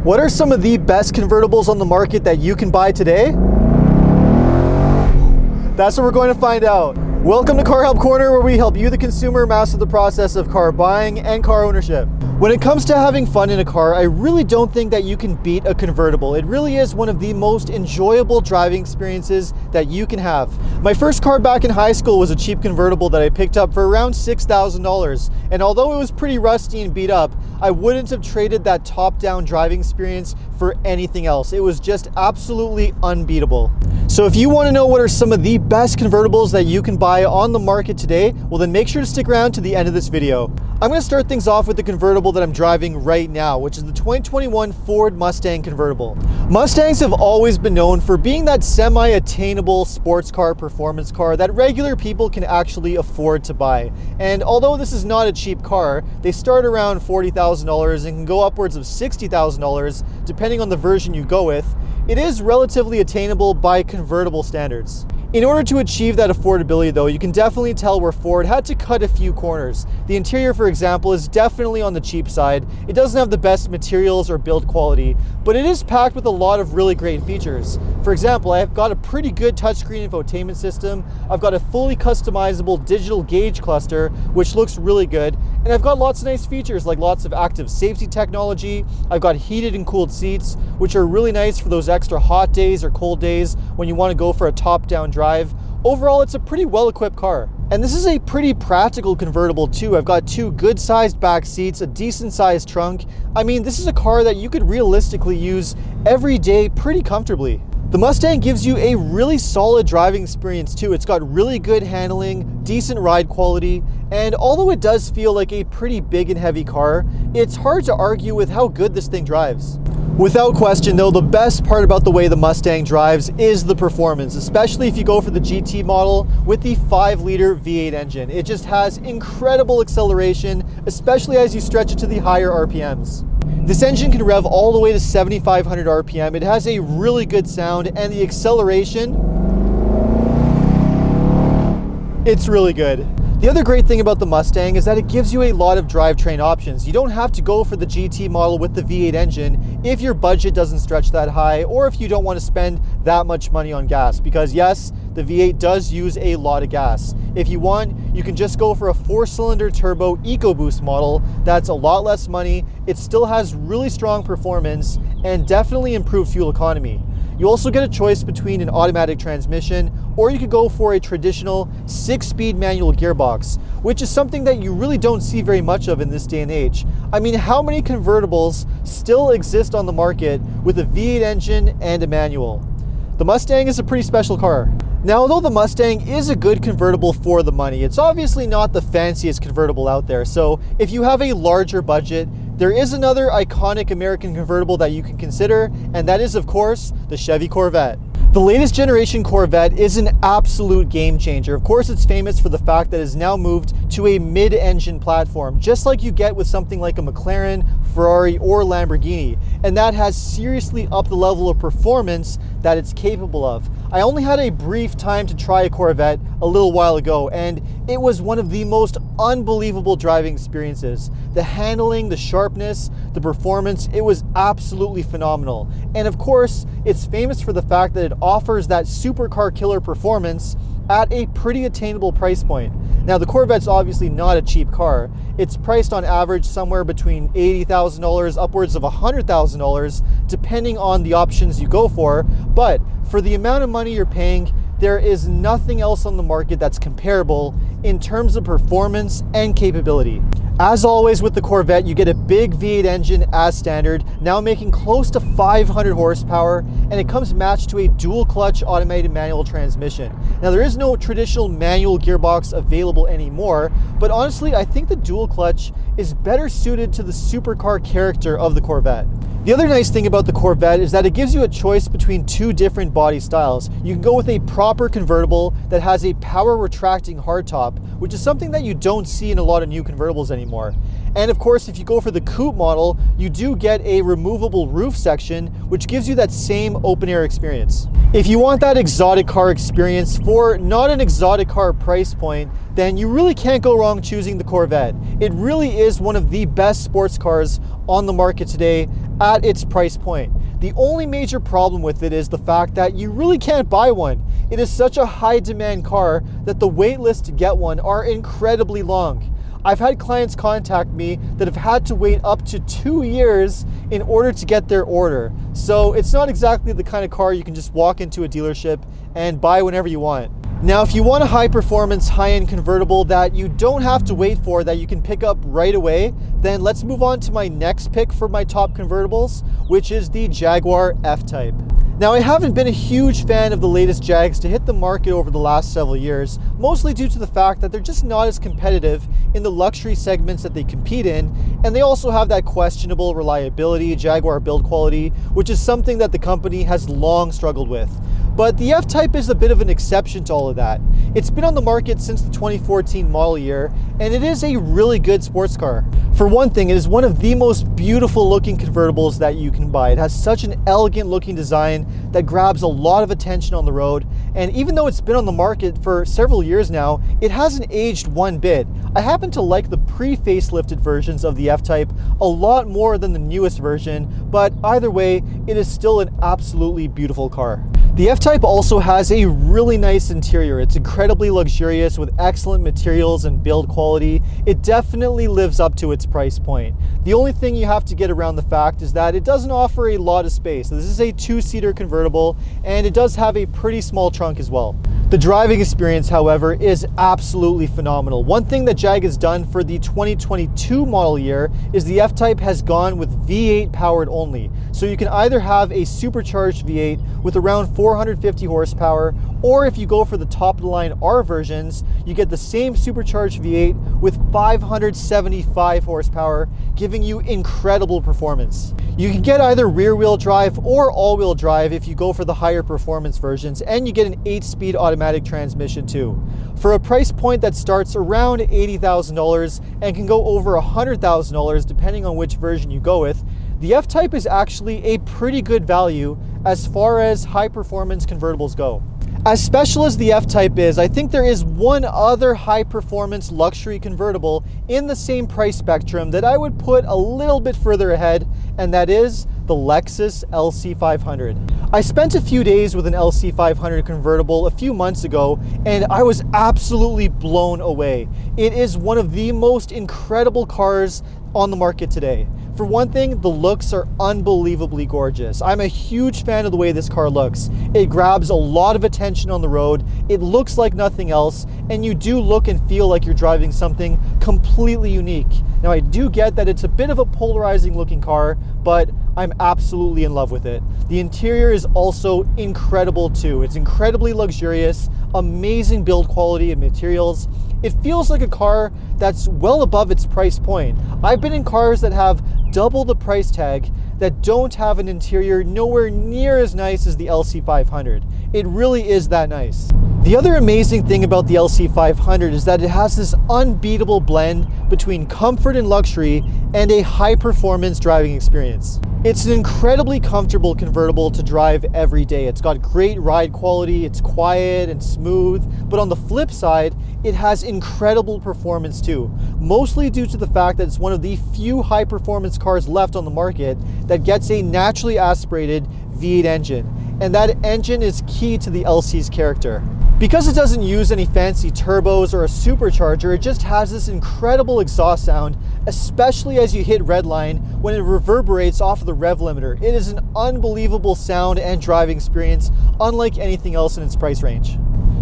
What are some of the best convertibles on the market that you can buy today? That's what we're going to find out. Welcome to Car Help Corner, where we help you, the consumer, master the process of car buying and car ownership. When it comes to having fun in a car, I really don't think that you can beat a convertible. It really is one of the most enjoyable driving experiences that you can have. My first car back in high school was a cheap convertible that I picked up for around $6,000. And although it was pretty rusty and beat up, I wouldn't have traded that top-down driving experience for anything else. It was just absolutely unbeatable. So if you want to know what are some of the best convertibles that you can buy on the market today, well then make sure to stick around to the end of this video. I'm going to start things off with the convertible that I'm driving right now, which is the 2021 Ford Mustang convertible. Mustangs have always been known for being that semi-attainable sports car, performance car that regular people can actually afford to buy. And although this is not a cheap car, they start around $40,000 and can go upwards of $60,000 depending on the version you go with. It is relatively attainable by convertible standards. In order to achieve that affordability though, you can definitely tell where Ford had to cut a few corners. The interior, for example, is definitely on the cheap side. It doesn't have the best materials or build quality, but it is packed with a lot of really great features. For example, I've got a pretty good touchscreen infotainment system. I've got a fully customizable digital gauge cluster, which looks really good. And I've got lots of nice features like lots of active safety technology. I've got heated and cooled seats, which are really nice for those extra hot days or cold days when you want to go for a top-down drive. Overall, it's a pretty well-equipped car. And this is a pretty practical convertible too. I've got two good-sized back seats, a decent-sized trunk. I mean, this is a car that you could realistically use every day pretty comfortably. The Mustang gives you a really solid driving experience too. It's got really good handling, decent ride quality, and although it does feel like a pretty big and heavy car, it's hard to argue with how good this thing drives. Without question though, the best part about the way the Mustang drives is the performance, especially if you go for the GT model with the 5-liter V8 engine. It just has incredible acceleration, especially as you stretch it to the higher RPMs. This engine can rev all the way to 7,500 RPM. It has a really good sound, and the acceleration, it's really good. The other great thing about the Mustang is that it gives you a lot of drivetrain options. You don't have to go for the GT model with the V8 engine if your budget doesn't stretch that high, or if you don't want to spend that much money on gas, because yes, the V8 does use a lot of gas. If you want, you can just go for a 4-cylinder turbo EcoBoost model. That's a lot less money. It still has really strong performance and definitely improved fuel economy. You also get a choice between an automatic transmission, or you could go for a traditional 6-speed manual gearbox, which is something that you really don't see very much of in this day and age. I mean, how many convertibles still exist on the market with a V8 engine and a manual? The Mustang is a pretty special car. Now, although the Mustang is a good convertible for the money, it's obviously not the fanciest convertible out there. So if you have a larger budget, there is another iconic American convertible that you can consider, and that is, of course, the Chevy Corvette. The latest generation Corvette is an absolute game changer. Of course, it's famous for the fact that it's now moved to a mid-engine platform, just like you get with something like a McLaren, Ferrari, or Lamborghini. And that has seriously upped the level of performance that it's capable of. I only had a brief time to try a Corvette a little while ago, and it was one of the most unbelievable driving experiences. The handling, the sharpness, the performance, it was absolutely phenomenal. And of course, it's famous for the fact that it offers that supercar killer performance at a pretty attainable price point. Now, the Corvette's obviously not a cheap car. It's priced on average somewhere between $80,000 upwards of $100,000, depending on the options you go for. But for the amount of money you're paying, there is nothing else on the market that's comparable in terms of performance and capability. As always with the Corvette, you get a big V8 engine as standard, now making close to 500 horsepower, and it comes matched to a dual clutch automated manual transmission. Now, there is no traditional manual gearbox available anymore, but honestly, I think the dual clutch is better suited to the supercar character of the Corvette. The other nice thing about the Corvette is that it gives you a choice between two different body styles. You can go with a proper convertible that has a power retracting hardtop, which is something that you don't see in a lot of new convertibles anymore. And of course, if you go for the coupe model, you do get a removable roof section, which gives you that same open air experience. If you want that exotic car experience for not an exotic car price point, then you really can't go wrong choosing the Corvette. It really is one of the best sports cars on the market today at its price point. The only major problem with it is the fact that you really can't buy one. It is such a high demand car that the wait lists to get one are incredibly long. I've had clients contact me that have had to wait up to 2 years in order to get their order. So it's not exactly the kind of car you can just walk into a dealership and buy whenever you want. Now, if you want a high performance, high-end convertible that you don't have to wait for, that you can pick up right away, then let's move on to my next pick for my top convertibles, which is the Jaguar F-Type. Now, I haven't been a huge fan of the latest Jags to hit the market over the last several years, mostly due to the fact that they're just not as competitive in the luxury segments that they compete in, and they also have that questionable reliability, Jaguar build quality, which is something that the company has long struggled with. But the F-Type is a bit of an exception to all of that. It's been on the market since the 2014 model year, and it is a really good sports car. For one thing, it is one of the most beautiful looking convertibles that you can buy. It has such an elegant looking design that grabs a lot of attention on the road, and even though it's been on the market for several years now, it hasn't aged one bit. I happen to like the pre-facelifted versions of the F-Type a lot more than the newest version, but either way, it is still an absolutely beautiful car. The F-Type also has a really nice interior. It's incredibly luxurious with excellent materials and build quality. It definitely lives up to its price point. The only thing you have to get around the fact is that it doesn't offer a lot of space. This is a two-seater convertible, and it does have a pretty small trunk as well. The driving experience, however, is absolutely phenomenal. One thing that Jag has done for the 2022 model year is the F-Type has gone with V8 powered only. So you can either have a supercharged V8 with around 450 horsepower, or if you go for the top of the line R versions, you get the same supercharged V8 with 575 horsepower, giving you incredible performance. You can get either rear wheel drive or all wheel drive if you go for the higher performance versions, and you get an 8-speed automatic transmission too. For a price point that starts around $80,000 and can go over $100,000 depending on which version you go with, the F-Type is actually a pretty good value as far as high performance convertibles go. As special as the F-Type is, I think there is one other high performance luxury convertible in the same price spectrum that I would put a little bit further ahead, and that is the LEXUS LC500. I spent a few days with an LC500 convertible a few months ago, and I was absolutely blown away. It is one of the most incredible cars on the market today. For one thing, the looks are unbelievably gorgeous. I'm a huge fan of the way this car looks. It grabs a lot of attention on the road, it looks like nothing else, and you do look and feel like you're driving something completely unique. Now, I do get that it's a bit of a polarizing looking car, but I'm absolutely in love with it. The interior is also incredible too. It's incredibly luxurious, amazing build quality and materials. It feels like a car that's well above its price point. I've been in cars that have double the price tag that don't have an interior nowhere near as nice as the LC500. It really is that nice. The other amazing thing about the LC500 is that it has this unbeatable blend between comfort and luxury and a high performance driving experience. It's an incredibly comfortable convertible to drive every day. It's got great ride quality, it's quiet and smooth, but on the flip side, it has incredible performance too, mostly due to the fact that it's one of the few high performance cars left on the market that gets a naturally aspirated V8 engine, and that engine is key to the LC's character. Because it doesn't use any fancy turbos or a supercharger, it just has this incredible exhaust sound, especially as you hit redline when it reverberates off of the rev limiter. It is an unbelievable sound and driving experience, unlike anything else in its price range.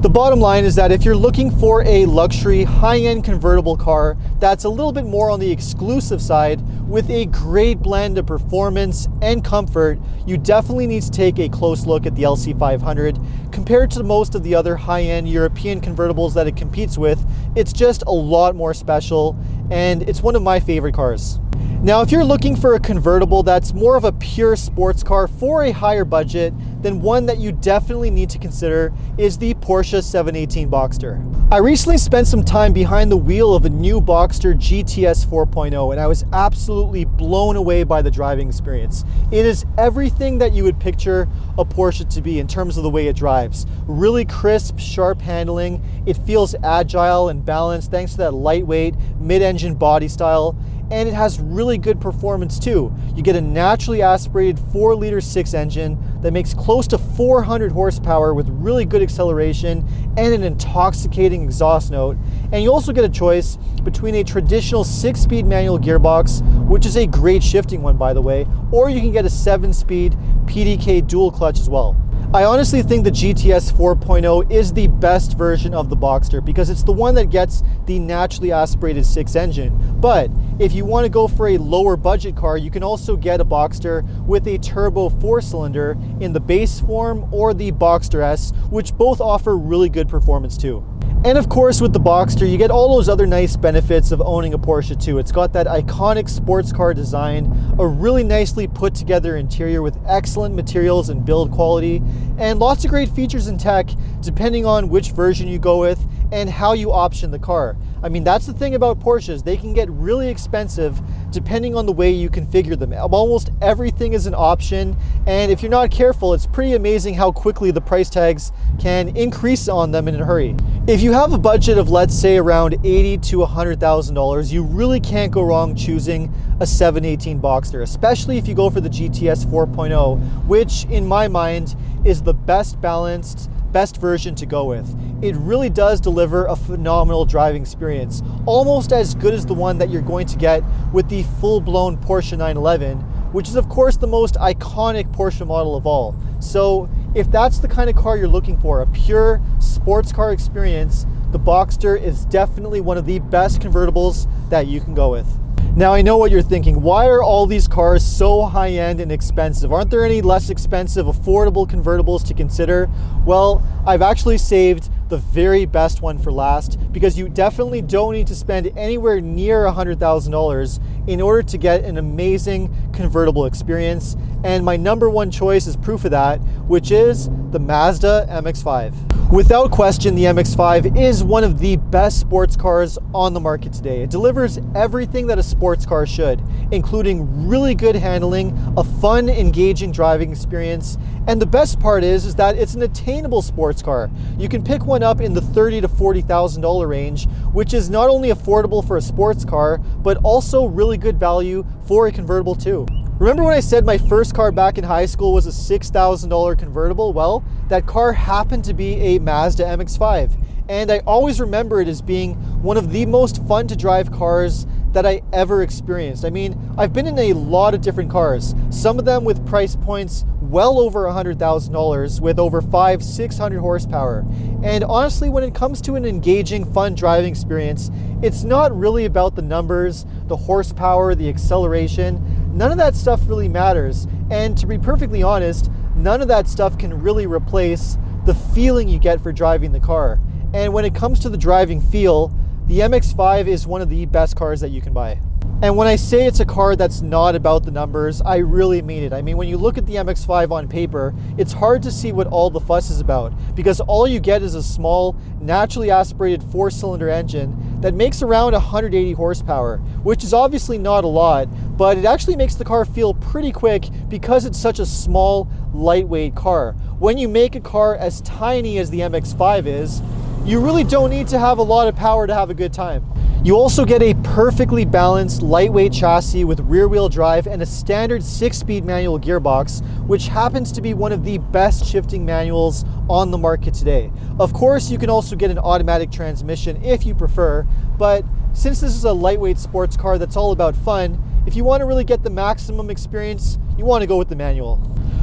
The bottom line is that if you're looking for a luxury, high-end convertible car that's a little bit more on the exclusive side with a great blend of performance and comfort, you definitely need to take a close look at the LC500. Compared to most of the other high-end European convertibles that it competes with, it's just a lot more special, and it's one of my favorite cars. Now, if you're looking for a convertible that's more of a pure sports car for a higher budget, then one that you definitely need to consider is the Porsche 718 Boxster. I recently spent some time behind the wheel of a new Boxster GTS 4.0, and I was absolutely blown away by the driving experience. It is everything that you would picture a Porsche to be in terms of the way it drives. Really crisp, sharp handling. It feels agile and balanced thanks to that lightweight mid-engine body style. and it has really good performance too. You get a naturally aspirated 4-liter 6 engine that makes close to 400 horsepower with really good acceleration and an intoxicating exhaust note. And you also get a choice between a traditional 6-speed manual gearbox, which is a great shifting one by the way, or you can get a 7-speed PDK dual clutch as well. I honestly think the GTS 4.0 is the best version of the Boxster because it's the one that gets the naturally aspirated 6 engine. But if you want to go for a lower budget car, you can also get a Boxster with a turbo 4-cylinder in the base form or the Boxster S, which both offer really good performance too. And of course with the Boxster, you get all those other nice benefits of owning a Porsche too. It's got that iconic sports car design, a really nicely put together interior with excellent materials and build quality, and lots of great features and tech depending on which version you go with and how you option the car. I mean, that's the thing about Porsches. They can get really expensive depending on the way you configure them. Almost everything is an option, and if you're not careful, it's pretty amazing how quickly the price tags can increase on them in a hurry. If you have a budget of, let's say, around $80,000 to $100,000, you really can't go wrong choosing a 718 Boxster, especially if you go for the GTS 4.0, which in my mind is the best balanced, best version to go with. It really does deliver a phenomenal driving experience, almost as good as the one that you're going to get with the full-blown Porsche 911, which is of course the most iconic Porsche model of all. So if that's the kind of car you're looking for, a pure sports car experience, the Boxster is definitely one of the best convertibles that you can go with. Now I know what you're thinking, why are all these cars so high-end and expensive? Aren't there any less expensive, affordable convertibles to consider? Well, I've actually saved the very best one for last because you definitely don't need to spend anywhere near $100,000 in order to get an amazing convertible experience. And my number one choice is proof of that, which is the Mazda MX-5. Without question, the MX-5 is one of the best sports cars on the market today. It delivers everything that a sports car should, including really good handling, a fun, engaging driving experience, and the best part is that it's an attainable sports car. You can pick one up in the $30,000 to $40,000 range, which is not only affordable for a sports car, but also really good value for a convertible too. Remember when I said my first car back in high school was a $6,000 convertible? Well, that car happened to be a Mazda MX-5. And I always remember it as being one of the most fun to drive cars that I ever experienced. I mean, I've been in a lot of different cars, some of them with price points well over $100,000 with over 500-600 horsepower. And honestly, when it comes to an engaging, fun driving experience, it's not really about the numbers, the horsepower, the acceleration. None of that stuff really matters. And to be perfectly honest, none of that stuff can really replace the feeling you get for driving the car. And when it comes to the driving feel, the MX-5 is one of the best cars that you can buy. And when I say it's a car that's not about the numbers, I really mean it. I mean, when you look at the MX-5 on paper, it's hard to see what all the fuss is about because all you get is a small, naturally aspirated 4-cylinder engine that makes around 180 horsepower, which is obviously not a lot, but it actually makes the car feel pretty quick because it's such a small, lightweight car. When you make a car as tiny as the MX-5 is, you really don't need to have a lot of power to have a good time. You also get a perfectly balanced lightweight chassis with rear-wheel drive and a standard 6-speed manual gearbox, which happens to be one of the best shifting manuals on the market today. Of course, you can also get an automatic transmission if you prefer, but since this is a lightweight sports car that's all about fun, if you want to really get the maximum experience, you want to go with the manual.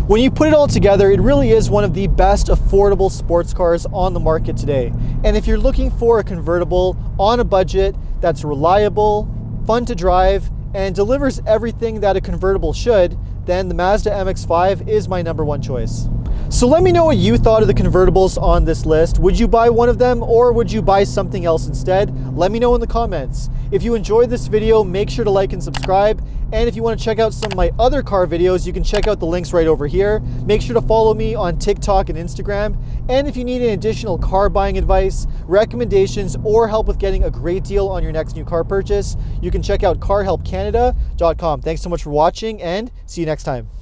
When you put it all together, it really is one of the best affordable sports cars on the market today. And if you're looking for a convertible on a budget that's reliable, fun to drive, and delivers everything that a convertible should, then the Mazda MX-5 is my number one choice. So let me know what you thought of the convertibles on this list. Would you buy one of them or would you buy something else instead? Let me know in the comments. If you enjoyed this video, make sure to like and subscribe. And if you want to check out some of my other car videos, you can check out the links right over here. Make sure to follow me on TikTok and Instagram. And if you need any additional car buying advice, recommendations, or help with getting a great deal on your next new car purchase, you can check out carhelpcanada.com. Thanks so much for watching and see you next time.